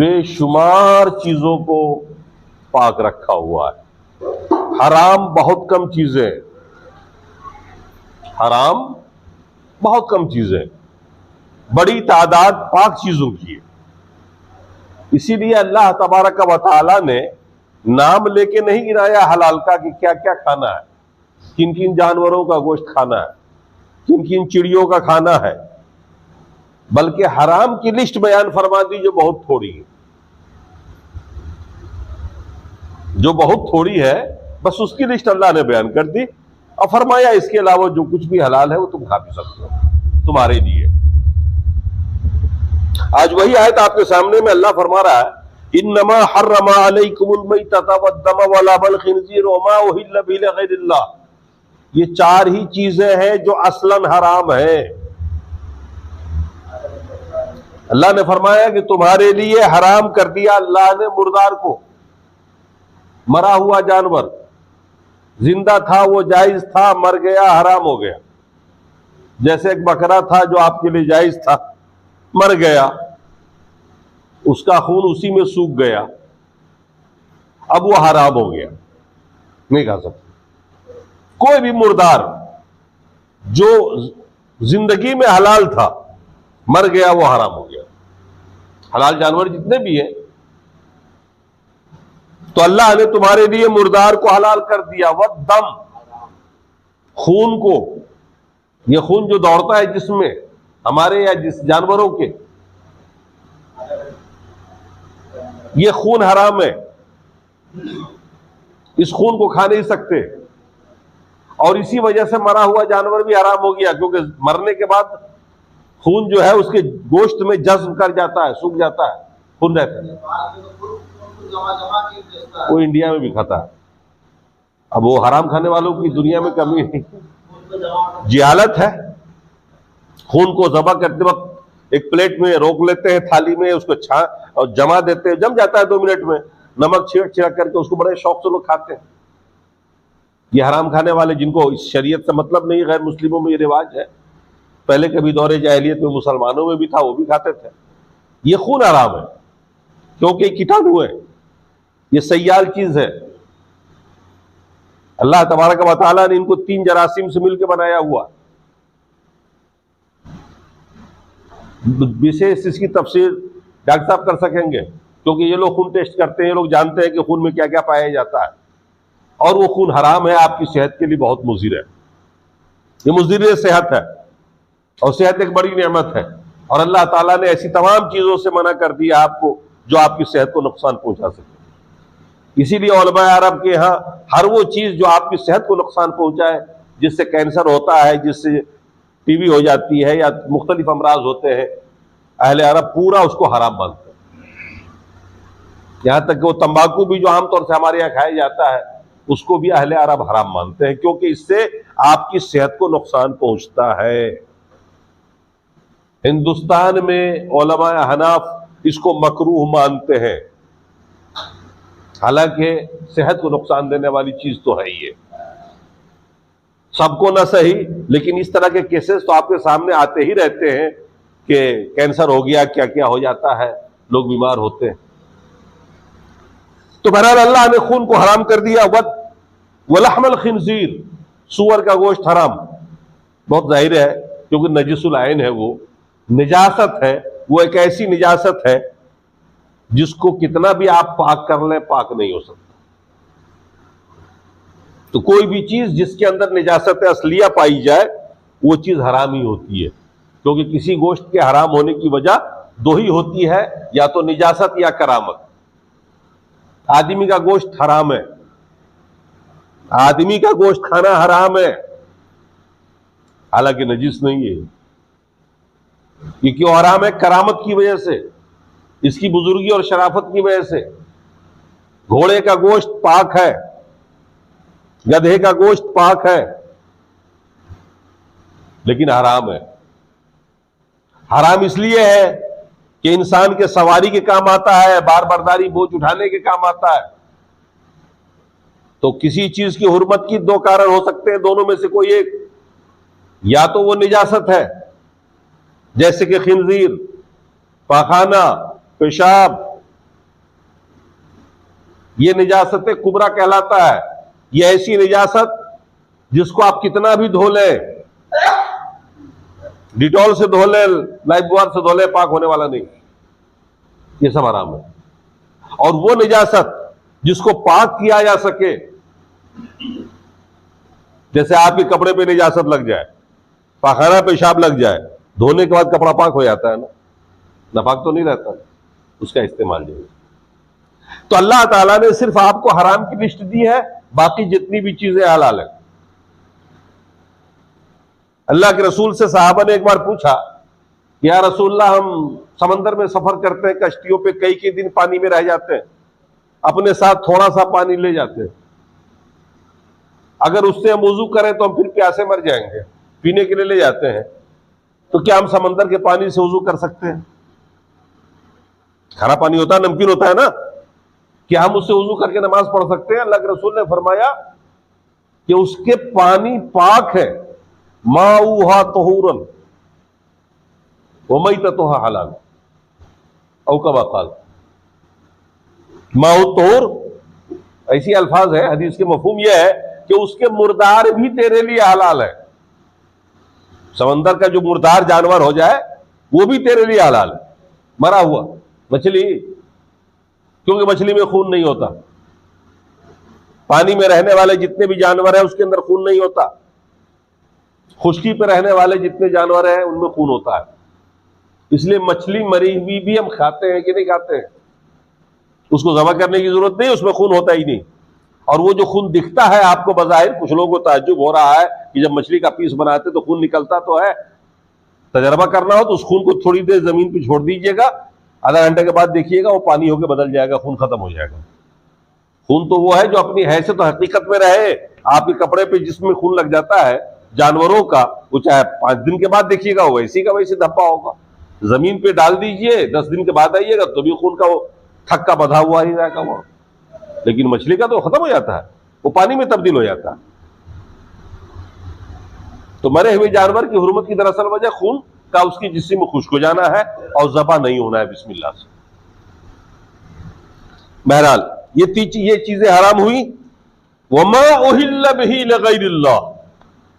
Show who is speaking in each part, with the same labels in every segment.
Speaker 1: बेशुमार चीजों को पाक रखा हुआ है। हराम बहुत कम चीजें, हराम बहुत कम चीजें, बड़ी तादाद पाक चीजों की है। इसीलिए अल्लाह तबारक व तआला ने नाम लेके नहीं गिनाया हलाल का कि क्या क्या खाना है, किन किन जानवरों का गोश्त खाना है, किन किन चिड़ियों का खाना है, बल्कि हराम की लिस्ट बयान फरमा दी जो बहुत थोड़ी है, जो बहुत थोड़ी है, बस उसकी लिस्ट अल्लाह ने बयान कर दी और फरमाया इसके अलावा जो कुछ भी हलाल है वो तुम खा भी सकते हो तुम्हारे लिए। आज वही आयत आपके सामने में अल्लाह फरमा रहा है इन्नमा हर्रमा अलैकुमुल मैतता वद्दम वलहमल खिंजीर वमा उहिल्ल बिहि लिगैरिल्लाह। ये चार ही चीजें हैं जो असलन हराम है। अल्लाह ने फरमाया कि तुम्हारे लिए हराम कर दिया अल्लाह ने मुर्दार को, मरा हुआ जानवर, जिंदा था वो जायज था, मर गया हराम हो गया। जैसे एक बकरा था जो आपके लिए जायज था, मर गया, उसका खून उसी में सूख गया, अब वो हराम हो गया, नहीं खा सकते। कोई भी मुर्दार जो जिंदगी में हलाल था, मर गया, वो हराम हो गया। हलाल जानवर जितने भी हैं, तो अल्लाह ने तुम्हारे लिए मुर्दार को हलाल कर दिया। वह दम, खून को, ये खून जो दौड़ता है जिसमें हमारे या जिस जानवरों के, ये खून हराम है, इस खून को खा नहीं सकते। और इसी वजह से मरा हुआ जानवर भी हराम हो गया, क्योंकि मरने के बाद खून जो है उसके गोश्त में जज्ब कर जाता है, सूख जाता है, खून रहता है। वो इंडिया में भी खाता है। अब वो हराम खाने वालों की दुनिया में कमी नहीं, जिहालत है। खून को ज़बह करते वक्त एक प्लेट में रोक लेते हैं, थाली में उसको और जमा देते हैं, जम जाता है 2 मिनट में, नमक छिड़क करके उसको बड़े शौक से लोग खाते हैं। ये हराम खाने वाले जिनको इस शरीयत से मतलब नहीं, गैर मुस्लिमों में ये रिवाज है, पहले कभी दौरे जाहिलियत में मुसलमानों में भी था, वो भी खाते थे। ये खून हराम है क्योंकि कीटाणु है, ये सयाल चीज है। अल्लाह तबारक व तआला ने इनको 3 जरासीम से मिलकर बनाया हुआ। विशेष इसकी तफसीर डॉक्टर साहब कर सकेंगे, क्योंकि ये लोग खून टेस्ट करते हैं, ये लोग जानते हैं कि खून में क्या क्या पाया जाता है, और वो खून हराम है, आपकी सेहत के लिए बहुत मुज़िर है। ये मुज़िर सेहत है, और सेहत एक बड़ी नेमत है, और अल्लाह ताला ने ऐसी तमाम चीजों से मना कर दिया आपको जो आपकी सेहत को नुकसान पहुंचा सके। इसीलिए उलमा अरब के यहाँ हर वो चीज जो आपकी सेहत को नुकसान पहुंचाए, जिससे कैंसर होता है, जिससे टीबी हो जाती है, या मुख्तलिफ अमराज होते हैं, अहले अरब पूरा उसको हराम मानते हैं। यहां तक कि वो तंबाकू भी जो आमतौर से हमारे यहाँ खाया जाता है, उसको भी अहले अरब हराम मानते हैं, क्योंकि इससे आपकी सेहत को नुकसान पहुंचता है। हिंदुस्तान में उलमा हनाफ इसको मकरूह मानते हैं, हालांकि सेहत को नुकसान देने वाली चीज तो है ही है। सबको ना सही, लेकिन इस तरह के केसेस तो आपके सामने आते ही रहते हैं कि कैंसर हो गया, क्या क्या हो जाता है, लोग बीमार होते हैं। तो बहरहाल अल्लाह ने खून को हराम कर दिया। वलहमल खिंजीर, सूअर का गोश्त हराम, बहुत जाहिर है क्योंकि नजिसुल आइन है, वो निजासत है, वो एक ऐसी निजासत है जिसको कितना भी आप पाक कर लें, पाक नहीं हो सकता। तो कोई भी चीज जिसके अंदर निजासत असलिया पाई जाए, वो चीज हराम ही होती है, क्योंकि किसी गोश्त के हराम होने की वजह 2 ही होती है, या तो निजासत या करामत। आदमी का गोश्त हराम है, आदमी का गोश्त खाना हराम है, हालांकि नजीस नहीं है। ये क्यों हराम है? करामत की वजह से, इसकी बुजुर्गी और शराफत की वजह से। घोड़े का गोश्त पाक है, गधे का गोश्त पाक है, लेकिन हराम है। हराम इसलिए है कि इंसान के सवारी के काम आता है, बार बारदारी बोझ उठाने के काम आता है। तो किसी चीज की हुर्मत की 2 कारण हो सकते हैं, दोनों में से कोई एक, या तो वो निजासत है, जैसे कि खिंजीर, पाखाना, पेशाब, ये निजासत कुबरा कहलाता है। ये ऐसी निजासत जिसको आप कितना भी धो लें, डिटॉल से धो ले, लाइफ बॉय से धो ले, पाक होने वाला नहीं। ये सब हराम है। और वो निजासत जिसको पाक किया जा सके, जैसे आपके कपड़े पे निजासत लग जाए, पाखाना पेशाब लग जाए, धोने के बाद कपड़ा पाक हो जाता है ना, नापाक तो नहीं रहता, उसका इस्तेमाल जो है। तो अल्लाह ताला ने सिर्फ आपको हराम की लिस्ट दी है, बाकी जितनी भी चीजें हलाल है। अल्लाह के रसूल से साहबा ने एक बार पूछा, या रसूलल्लाह हम समंदर में सफर करते हैं, कश्तियों पे कई दिन पानी में रह जाते हैं, अपने साथ थोड़ा सा पानी ले जाते हैं, अगर उससे हम वुजू करें तो हम फिर प्यासे मर जाएंगे, पीने के लिए ले जाते हैं, तो क्या हम समंदर के पानी से वुजू कर सकते हैं? खारा पानी होता है, नमकीन होता है ना, क्या हम उससे वुजू करके नमाज पढ़ सकते हैं? अल्लाह के रसूल ने फरमाया कि उसके पानी पाक है, माऊहा तहूरन व मैततुहा हलाल, औ कमा क़ाल। माऊ तहूर ऐसी अल्फाज है, हदीस के मफहूम यह है कि उसके मुर्दार भी तेरे लिए हलाल है। समंदर का जो मुर्दार जानवर हो जाए वो भी तेरे लिए हलाल है, मरा हुआ मछली, क्योंकि मछली में खून नहीं होता। पानी में रहने वाले जितने भी जानवर हैं उसके अंदर खून नहीं होता। खुश्की पे रहने वाले जितने जानवर हैं उनमें खून होता है। इसलिए मछली मरी हुई भी हम खाते हैं कि नहीं खाते हैं, उसको ज़बह करने की जरूरत नहीं, उसमें खून होता ही नहीं। और वो जो खून दिखता है आपको बज़ाहिर, कुछ लोगों को ताज्जुब हो रहा है कि जब मछली का पीस बनाते तो खून निकलता तो है। तजर्बा करना हो तो उस खून को थोड़ी देर जमीन पर छोड़ दीजिएगा, आधा घंटे के बाद देखिएगा वो पानी होकर बदल जाएगा, खून खत्म हो जाएगा। खून तो वो है जो अपनी हैसियत तो हकीकत में रहे। आपके कपड़े पे जिसमें खून लग जाता है जानवरों का, वो चाहे 5 दिन के बाद देखिएगा वो वैसे का वैसे धब्बा होगा। जमीन पे डाल दीजिए, 10 दिन के बाद आइएगा तो भी खून का वो थक्का बधा हुआ ही रहेगा वो। लेकिन मछली का तो खत्म हो जाता है, वो पानी में तब्दील हो जाता है। तो मरे हुए जानवर की हुर्मत की दरअसल वजह खून का उसकी जिस्म में खुश्क हो जाना है और ज़बा नहीं होना है बिस्मिल्लाह से। बहरहाल ये चीजें हराम हुई। वमा उहिल्ल बिही लिगैरिल्लाह,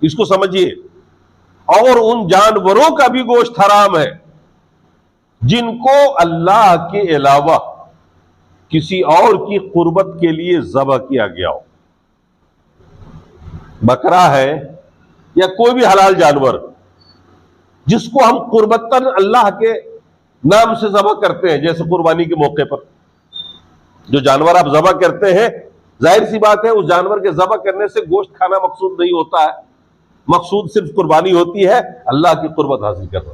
Speaker 1: इसको समझिए। और उन जानवरों का भी गोश्त हराम है जिनको अल्लाह के अलावा किसी और की कुर्बत के लिए ज़बह किया गया हो। बकरा है या कोई भी हलाल जानवर जिसको हम कुर्बतन अल्लाह के नाम से ज़बह करते हैं, जैसे कुर्बानी के मौके पर जो जानवर आप ज़बह करते हैं, जाहिर सी बात है उस जानवर के ज़बह करने से गोश्त खाना मकसूद नहीं होता है। मकसूद सिर्फ कुर्बानी होती है, अल्लाह की कुर्बत हासिल करना।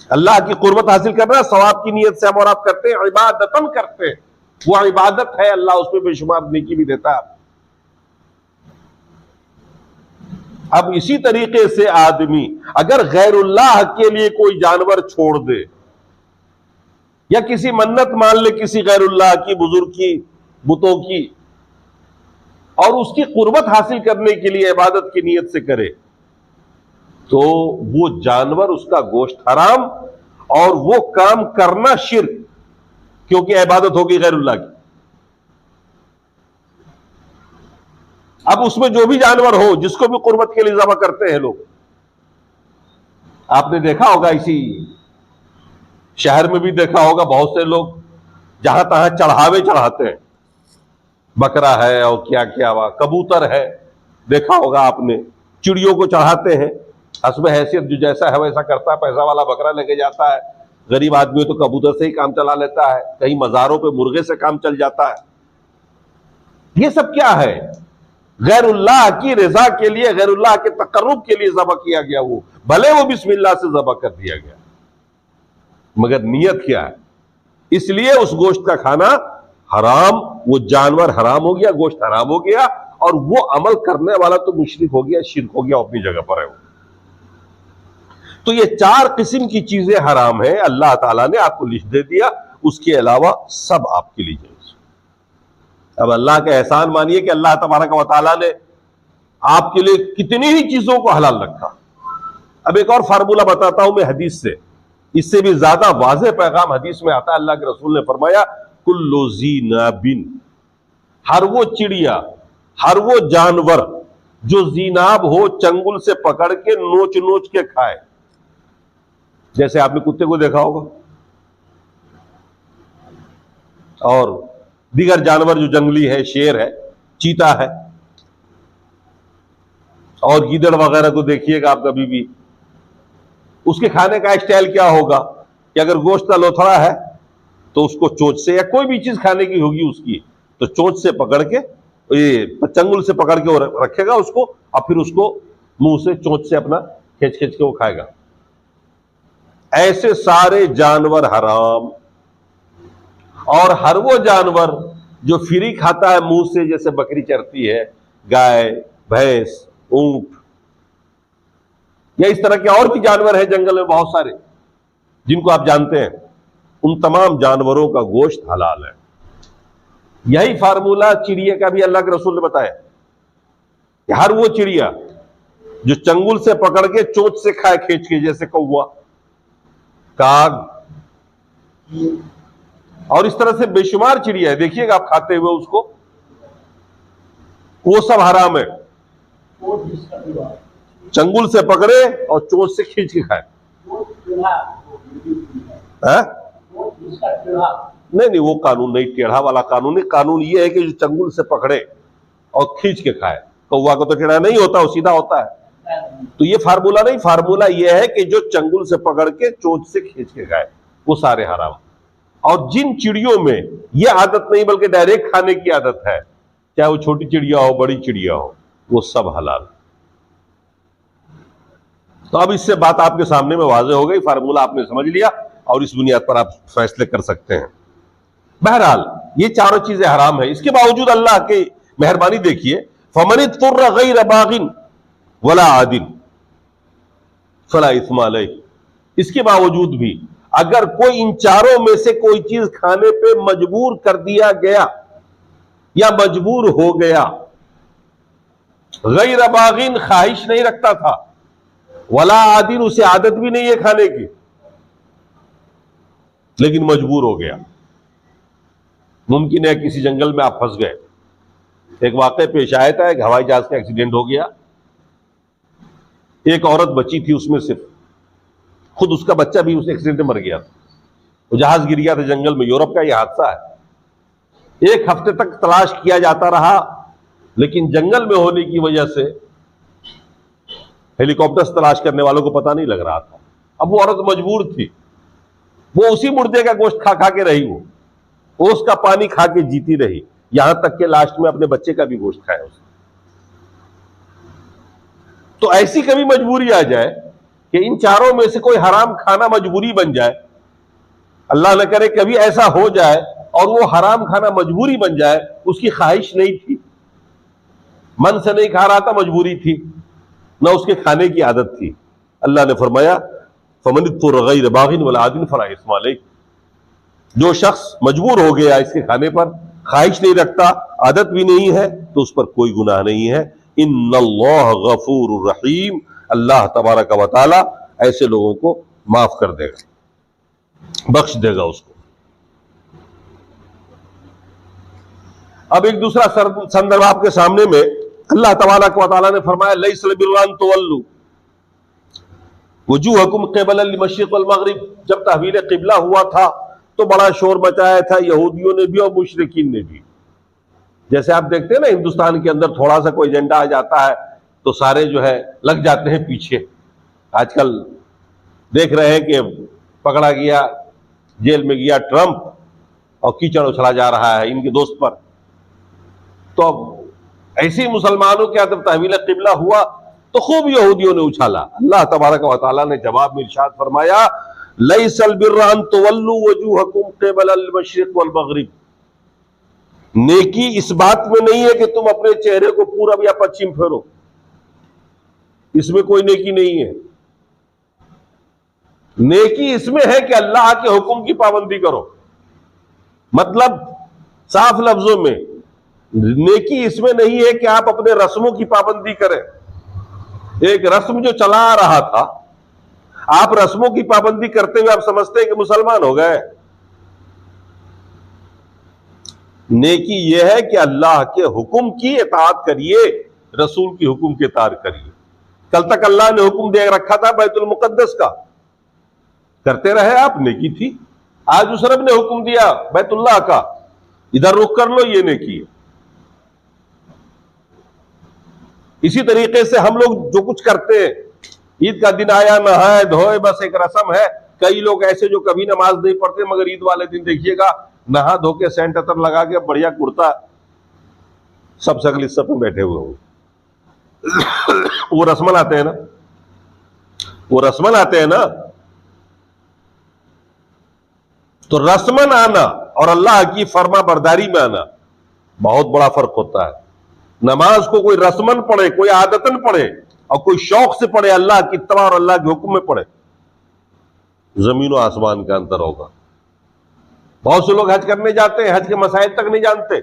Speaker 1: अल्लाह की कुर्बत हासिल करना सवाब की नीयत से हम और आप करते हैं, इबादतन करते हैं। वो इबादत है, अल्लाह उसमें बेशुमार नेकी भी देता है। अब इसी तरीके से आदमी अगर गैरुल्लाह के लिए कोई जानवर छोड़ दे या किसी मन्नत मान ले किसी गैरुल्लाह की, बुजुर्ग की, बुतों की, और उसकी कुर्बत हासिल करने के लिए इबादत की नीयत से करे, तो वो जानवर, उसका गोश्त हराम और वो काम करना शिर्क, क्योंकि इबादत होगी गैरुल्लाह की। अब उसमें जो भी जानवर हो जिसको भी कुर्बत के लिए ज़बह करते हैं लोग, आपने देखा होगा, इसी शहर में भी देखा होगा, बहुत से लोग जहां तहां चढ़ावे चढ़ाते हैं। बकरा है और क्या क्या हुआ, कबूतर है, देखा होगा आपने, चिड़ियों को चढ़ाते हैं। हस्ब हैसियत जो जैसा है वैसा करता है, पैसा वाला बकरा लेके जाता है, गरीब आदमी तो कबूतर से ही काम चला लेता है, कहीं मज़ारों पे मुर्गे से काम चल जाता है। ये सब क्या है? गैरुल्लाह की रजा के लिए, गैरुल्लाह के तकर्रुब के लिए ज़बह किया गया, वो भले वो बिस्मिल्लाह से ज़बह कर दिया गया, मगर नियत क्या है? इसलिए उस गोश्त का खाना हराम, वो जानवर हराम हो गया, गोश्त हराम हो गया, और वो अमल करने वाला तो मुशरिक हो गया, शिर्क हो गया, अपनी जगह पर है वो। तो ये 4 किस्म की चीजें हराम है, अल्लाह ताला ने आपको लिस्ट दे दिया, उसके अलावा सब आपके लिए जायज़। अब अल्लाह का एहसान मानिए कि अल्लाह तबारक व तआला ने आपके लिए कितनी ही चीजों को हलाल रखा। अब एक और फार्मूला बताता हूं मैं हदीस से, इससे भी ज्यादा वाज़ेह पैगाम हदीस में आता है। अल्लाह के रसूल ने फरमाया, कुल्लु ज़ीनाबिन, हर वो चिड़िया, हर वो जानवर जो जीनाब हो, चंगुल से पकड़ के नोच नोच के खाए। जैसे आपने कुत्ते को देखा होगा, और दीगर जानवर जो जंगली है, शेर है, चीता है, और गीदड़ वगैरह को देखिएगा आप कभी भी, उसके खाने का स्टाइल क्या होगा कि अगर गोश्त का लोथड़ा है तो उसको चोंच से, या कोई भी चीज खाने की होगी उसकी, तो चोंच से पकड़ के, ये चंगुल से पकड़ के वो रखेगा उसको, और फिर उसको मुंह से चोंच से अपना खींच खींच के वो खाएगा। ऐसे सारे जानवर हराम। और हर वो जानवर जो फ्री खाता है मुंह से, जैसे बकरी चरती है, गाय, भैंस, ऊंट, या इस तरह के और भी जानवर हैं जंगल में बहुत सारे जिनको आप जानते हैं, उन तमाम जानवरों का गोश्त हलाल है। यही फार्मूला चिड़िया का भी अल्लाह के रसूल ने बताया कि हर वो चिड़िया जो चंगुल से पकड़ के चोंच से खाए खींच के, जैसे कौवा, काग, और इस तरह से बेशुमार चिड़िया है, देखिएगा आप खाते हुए उसको, वो सब हराम है। चंगुल से पकड़े और चोंच से खींच के खाए। नहीं, वो कानून नहीं, टेढ़ा वाला कानून नहीं। कानून ये है कि जो चंगुल से पकड़े और खींच के खाए। कौवा को तो टेढ़ा नहीं होता, वो सीधा होता है। तो ये फार्मूला नहीं, फार्मूला ये है कि जो चंगुल से पकड़ के चोंच से खींच के खाए, वो सारे हराम। और जिन चिड़ियों में ये आदत नहीं बल्कि डायरेक्ट खाने की आदत है, चाहे वो छोटी चिड़िया हो, बड़ी चिड़िया हो, वो सब हलाल। तो अब इससे बात आपके सामने में वाज़ेह हो गई, फार्मूला आपने समझ लिया, और इस बुनियाद पर आप फैसले कर सकते हैं। बहरहाल ये चारों चीजें हराम है। इसके बावजूद अल्लाह की मेहरबानी देखिए, फमन इत्तुर्र गैर बागिन वला आदिन फला इस्मा अलैह। इसके बावजूद भी अगर कोई इन चारों में से कोई चीज खाने पे मजबूर कर दिया गया या मजबूर हो गया, गैर बागिन ख्वाहिश नहीं रखता था, वला आदिन उसे आदत भी नहीं है खाने की, लेकिन मजबूर हो गया। मुमकिन है किसी जंगल में आप फंस गए, एक वाकया पेश आया था, एक हवाई जहाज का एक्सीडेंट हो गया, एक औरत बची थी उसमें, सिर्फ खुद उसका बच्चा भी उस एक्सीडेंट में मर गया था। वो जहाज गिर गया था जंगल में, यूरोप का यह हादसा है। एक हफ्ते तक तलाश किया जाता रहा, लेकिन जंगल में होने की वजह से हेलीकॉप्टर से तलाश करने वालों को पता नहीं लग रहा था। अब वो औरत मजबूर थी, वो उसी मुर्दे का गोश्त खा खा के रही, वो उसका पानी खा के जीती रही, यहां तक के लास्ट में अपने बच्चे का भी गोश्त खाया उसने। तो ऐसी कभी मजबूरी आ जाए कि इन चारों में से कोई हराम खाना मजबूरी बन जाए, अल्लाह न करे कभी ऐसा हो जाए और वो हराम खाना मजबूरी बन जाए, उसकी ख्वाहिश नहीं थी, मन से नहीं खा रहा था, मजबूरी थी, ना उसके खाने की आदत थी। अल्लाह ने फरमाया फमन इत्तुर्र गैर बागिन वला आदिन फला इस्मा अलैह। जो शख्स मजबूर हो गया इसके खाने पर, ख्वाहिश नहीं रखता, आदत भी नहीं है, तो उस पर कोई गुनाह नहीं है। इन्नल्लाह गफूरुर रहीम, अल्लाह तबारक व तआला ऐसे लोगों को माफ कर देगा, बख्श देगा उसको। अब एक दूसरा संदर्भ आपके सामने में अल्लाह तबारक व तआला ने फरमाया लैसल बिर्रा अन तुवल्लू वजूहकुम क़िबलल मशरिक़ वल मग़रिब। जब तहवील क़िबला हुआ था तो बड़ा शोर मचाया था यहूदियों ने भी और मुशरिकीन ने भी। जैसे आप देखते हैं ना, हिंदुस्तान के अंदर थोड़ा सा कोई एजेंडा आ जाता है तो सारे जो है लग जाते हैं पीछे। आजकल देख रहे हैं कि पकड़ा गया, जेल में गया ट्रंप, और कीचड़ उछला जा रहा है इनके दोस्त पर। तो अब ऐसे ही मुसलमानों के जब तहवील क़िबला हुआ तो खूब यहूदियों ने उछाला। अल्लाह तबारक व तआला ने जवाब में इरशाद फरमाया लैसल बिर्रा अन तुवल्लू वजूहकुम क़िबलल मशरिक़ वल मग़रिब। नेकी इस बात में नहीं है कि तुम अपने चेहरे को पूरब या पश्चिम फेरो, इसमें कोई नेकी नहीं है। नेकी इसमें है कि अल्लाह के हुक्म की पाबंदी करो। मतलब साफ लफ्जों में नेकी इसमें नहीं है कि आप अपने रस्मों की पाबंदी करें। एक रस्म जो चला आ रहा था, आप रस्मों की पाबंदी करते हुए आप समझते हैं कि मुसलमान हो गए। नेकी यह है कि अल्लाह के हुक्म की इताअत करिए, रसूल की हुक्म की इताअत करिए। कल तक अल्लाह ने हुक्म दे रखा था बैतुल मुकद्दस का, करते रहे आप, नेकी थी। आज उस रब ने हुक्म दिया बैतुल्लाह का, इधर रुख कर लो, ये नेकी है। इसी तरीके से हम लोग जो कुछ करते हैं, ईद का दिन आया, नहाए धोए, बस एक रस्म है। कई लोग ऐसे जो कभी नमाज नहीं पढ़ते, मगर ईद वाले दिन देखिएगा नहा धो के सेंट अतर लगा के बढ़िया कुर्ता, सब शक्ल इस सब में बैठे हुए होंगे। वो रस्मन आते हैं ना, वो रस्मन आते हैं ना। तो रस्मन आना और अल्लाह की फर्मा बरदारी में आना बहुत बड़ा फर्क होता है। नमाज को कोई रस्मन पढ़े, कोई आदतन पढ़े और कोई शौक से पढ़े, अल्लाह की इत्तबा और अल्लाह के हुक्म में पढ़े, जमीन और आसमान का अंतर होगा। बहुत से लोग हज करने जाते हैं, हज के मसाइल तक नहीं जानते,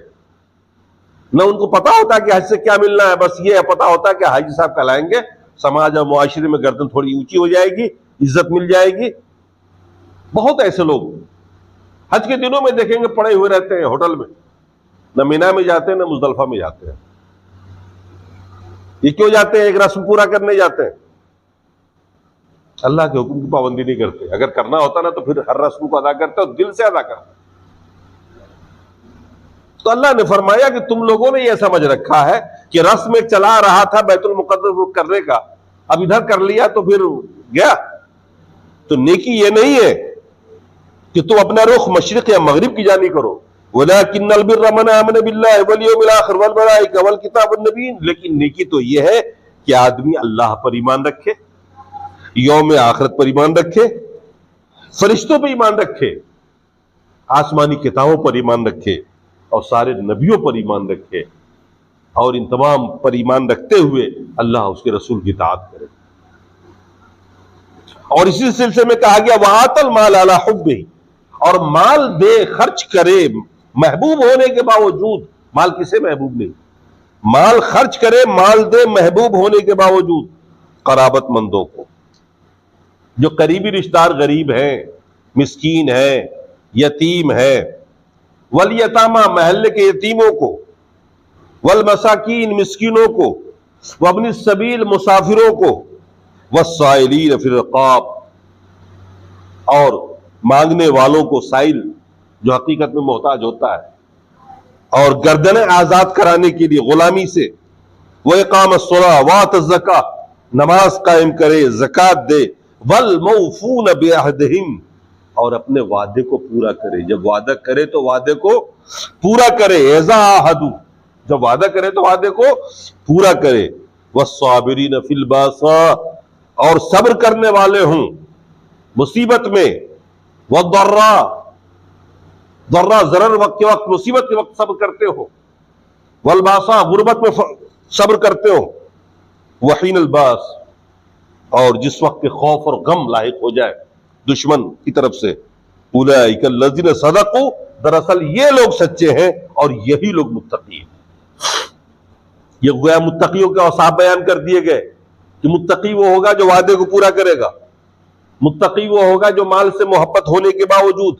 Speaker 1: न उनको पता होता कि हज से क्या मिलना है। बस ये पता होता कि हाजी साहब कहलाएंगे, समाज और मुआशरे में गर्दन थोड़ी ऊंची हो जाएगी, इज्जत मिल जाएगी। बहुत ऐसे लोग हज के दिनों में देखेंगे पड़े हुए रहते हैं होटल में, न मीना में जाते हैं न मुजदलफा में जाते हैं। ये क्यों जाते हैं? एक रस्म पूरा करने जाते हैं, अल्लाह के हुक्म की पाबंदी नहीं करते। अगर करना होता ना तो फिर हर रस्म को अदा करते और दिल से अदा करते। तो अल्लाह ने फरमाया कि तुम लोगों ने यह समझ रखा है कि रस्म एक चला रहा था बैतुल मुकद्दस करने का, अब इधर कर लिया तो फिर गया। तो नेकी ये नहीं है कि तुम अपना रुख मशरिक या मगरिब की जानी करो। वलाकिन्नल बिर्रा मन आमन बिल्लाहि वल यौमिल आखिर वल मलाइका वल किताब वन नबीन। लेकिन नेकी तो यह है कि आदमी अल्लाह पर ईमान रखे, यौम आखिरत पर ईमान रखे, फरिश्तों पर ईमान रखे, आसमानी किताबों पर ईमान रखे और सारे नबियों पर ईमान रखे, और इन तमाम पर ईमान रखते हुए अल्लाह उसके रसूल की इताअत करे। और इसी सिलसिले में कहा गया वातल माल अला हुब्बी, और माल दे, खर्च करे महबूब होने के बावजूद। माल किसे महबूब नहीं? माल खर्च करे, माल दे महबूब होने के बावजूद कराबतमंदों को, जो करीबी रिश्तेदार गरीब हैं, मिस्कीन है, यतीम है, वल यतामा महल्ले के यतीमों को, वल मसाकीन मिस्कीनों को, वब्नि सबील मुसाफिरों को, वस्साइलीन फिल रिकाब और मांगने वालों को, साइल जो हकीकत में मोहताज होता है, और गर्दनें आजाद कराने के लिए गुलामी से, वह इकामत-उस-सलाह वात-ज़का, नमाज कायम करे, ज़कात दे, वल मौफून बिअहदिहिम, और अपने वादे को पूरा करे। जब वादा करे तो वादे को पूरा करे, एज़ा आहदू, जब वादा करे तो वादे को पूरा करे। वस्साबिरीन फिल बासा, और सब्र करने वाले हों मुसीबत में, वद्दर्रा, दर्रा जरर वक्त के वक्त, मुसीबत के वक्त सब्र करते हो, वलबासा, गुर्बत में सब्र करते हो, वहीन अलबास, और जिस वक्त के खौफ और गम लाहिक हो जाए दुश्मन की तरफ से। उलाइका लज़ीना सदक़ू, दरअसल ये लोग सच्चे हैं और यही लोग मुत्तकी हैं। ये गोया मुत्तकियों के औसाफ बयान कर दिए गए कि मुत्तकी वो होगा जो वादे को पूरा करेगा, मुत्तकी वो होगा जो माल से मोहब्बत होने के बावजूद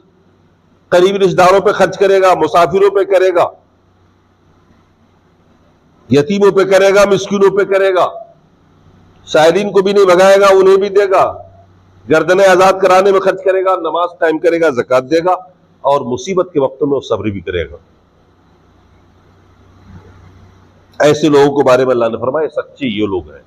Speaker 1: करीबी रिश्तेदारों पे खर्च करेगा, मुसाफिरों पे करेगा, यतीमों पे करेगा, मिस्कीनों पे करेगा, साइलिन को भी नहीं भगाएगा, उन्हें भी देगा, गर्दनें आजाद कराने में खर्च करेगा, नमाज कायम करेगा, ज़कात देगा, और मुसीबत के वक्तों में वो सब्र भी करेगा। ऐसे लोगों के बारे में अल्लाह ने फरमाया सच्चे ये लोग हैं।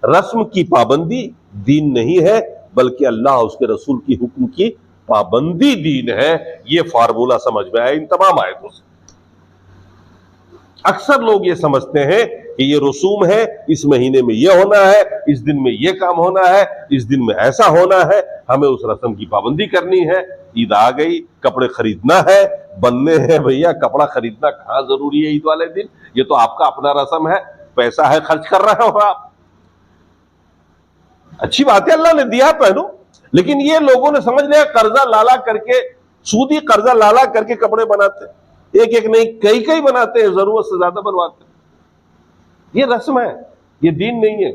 Speaker 1: रस्म की पाबंदी दीन नहीं है, बल्कि अल्लाह उसके रसूल की हुक्म की पाबंदी दीन है। ये फार्मूला समझ में आया इन तमाम आयतों से। अक्सर लोग ये समझते हैं कि ये रसूम है, इस महीने में ये होना है, इस दिन में ये काम होना है, इस दिन में ऐसा होना है, हमें उस रस्म की पाबंदी करनी है। ईद आ गई, कपड़े खरीदना है, बनने हैं भैया, कपड़ा खरीदना कहाँ जरूरी है ईद वाले दिन? ये तो आपका अपना रस्म है, पैसा है, खर्च कर रहे हो आप, अच्छी बात है, अल्लाह ने दिया, पहनो। लेकिन ये लोगों ने समझ लिया कर्जा लाला करके, सूदी कर्जा लाला करके कपड़े बनाते, एक एक नहीं कई कई बनाते हैं, जरूरत से ज्यादा बनवाते हैं। ये रस्म है, ये दीन नहीं है।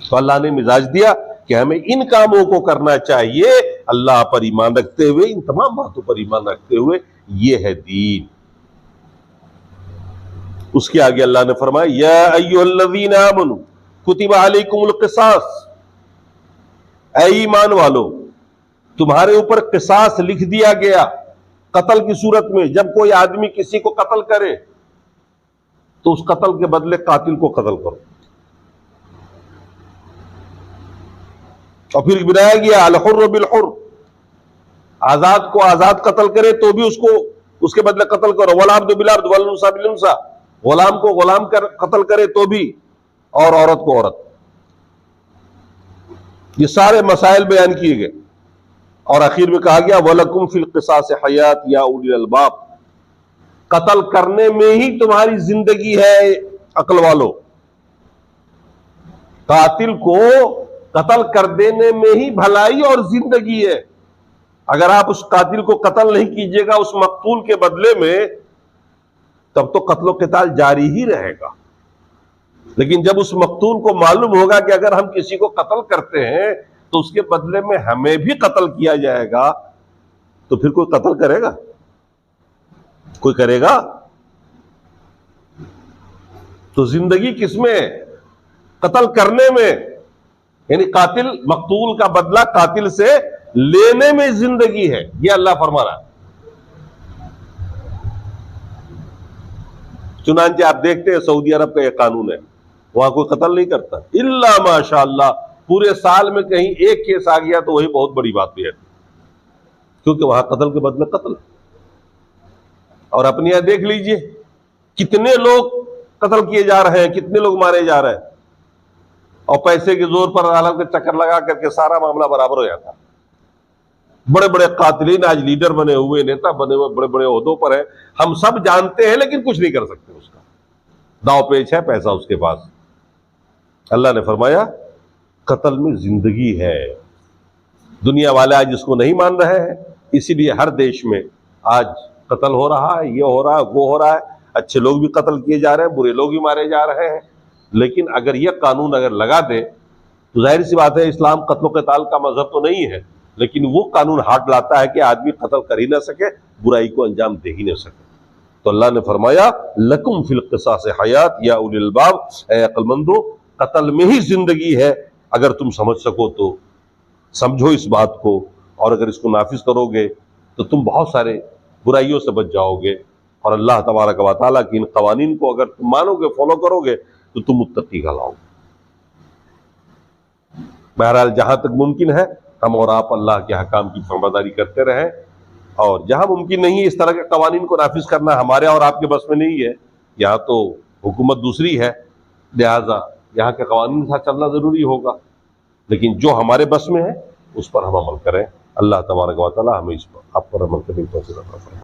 Speaker 1: तो अल्लाह ने मिजाज दिया कि हमें इन कामों को करना चाहिए अल्लाह पर ईमान रखते हुए, इन तमाम बातों पर ईमान रखते हुए। ये है दीन। उसके आगे अल्लाह ने फरमाया, या अय्युहल्लज़ीना आमनू कुतिबा अलैकुमुल क़िसास, ऐ ईमान वालो तुम्हारे ऊपर क़िसास लिख दिया गया कत्ल की सूरत में। जब कोई आदमी किसी को कत्ल करे तो उस कत्ल के बदले कातिल को कत्ल करो। और फिर गिराया गया अल हुर्र बिल हुर्र, आजाद को आजाद कत्ल करे तो भी उसको उसके बदले कत्ल करो। वल अब्दु बिल अब्द वल उन्सा बिल उन्सा, गुलाम को गुलाम कत्ल करे तो भी, और औरत को औरत। ये सारे मसाइल बयान किए गए और आखिर में कहा गया वलकुम फिल क़िसास हयात या उलिल अलबाब, कत्ल करने में ही तुम्हारी जिंदगी है अक्ल वालो। कातिल को कत्ल कर देने में ही भलाई और जिंदगी है। अगर आप उस कातिल को कत्ल नहीं कीजिएगा उस मकतूल के बदले में, तब तो कत्लो क़िताल जारी ही रहेगा। लेकिन जब उस मकतूल को मालूम होगा कि अगर हम किसी को कत्ल करते हैं तो उसके बदले में हमें भी कत्ल किया जाएगा, तो फिर कोई कत्ल करेगा? कोई करेगा? तो जिंदगी किसमें? कत्ल करने में। यानी कातिल, मकतूल का बदला कातिल से लेने में जिंदगी है, यह अल्लाह फरमा रहा है। चुनांचे आप देखते हैं सऊदी अरब का यह कानून है, वहां कोई कत्ल नहीं करता इल्ला माशाअल्लाह। पूरे साल में कहीं एक केस आ गया तो वही बहुत बड़ी बात भी है, क्योंकि वहां कत्ल के बदले कत्ल। और अपने यहां देख लीजिए कितने लोग कत्ल किए जा रहे हैं, कितने लोग मारे जा रहे हैं, और पैसे के जोर पर अदालत के चक्कर लगा करके सारा मामला बराबर हो जाता। बड़े बड़े कातिलीन आज लीडर बने हुए, नेता बने हुए, बड़े बड़े ओहदों पर है, हम सब जानते हैं लेकिन कुछ नहीं कर सकते। उसका दाव पेच है, पैसा उसके पास। अल्लाह ने फरमाया कत्ल में जिंदगी है। दुनिया वाले आज इसको नहीं मान रहे हैं, इसीलिए हर देश में आज कत्ल हो रहा है, ये हो रहा है, वो हो रहा है। अच्छे लोग भी कत्ल किए जा रहे हैं, बुरे लोग भी मारे जा रहे हैं। लेकिन अगर यह कानून अगर लगा दे तो जाहिर सी बात है, इस्लाम कत्ल क़िताल का मजहब तो नहीं है, लेकिन वो कानून हाथ लाता है कि आदमी कत्ल कर ही ना सके, बुराई को अंजाम दे ही ना सके। तो अल्लाह ने फरमाया लकुम फिल क़िसास हयात या उलिल अलबाब, ऐ अक्लमंदो कत्ल में ही जिंदगी है। अगर तुम समझ सको तो समझो इस बात को, और अगर इसको नाफिज करोगे तो तुम बहुत सारे बुराइयों से बच जाओगे। और अल्लाह तबारक व तआला की इन कवानीन को अगर तुम मानोगे, फॉलो करोगे, तो तुम मुत्तकी कहलाओगे। बहरहाल जहां तक मुमकिन है हम और आप अल्लाह के हकाम की फरमाबरदारी करते रहें, और जहां मुमकिन नहीं है इस तरह के कवानीन को नाफिज करना हमारे और आपके बस में नहीं है। यहाँ तो हुकूमत दूसरी है, लिहाजा यहाँ के कवानीन के साथ चलना जरूरी होगा, लेकिन जो हमारे बस में है उस पर हम अमल करें। अल्लाह तबारक व तआला हमें इस पर आप पर अमल करने की तौफीक अता फरमाए।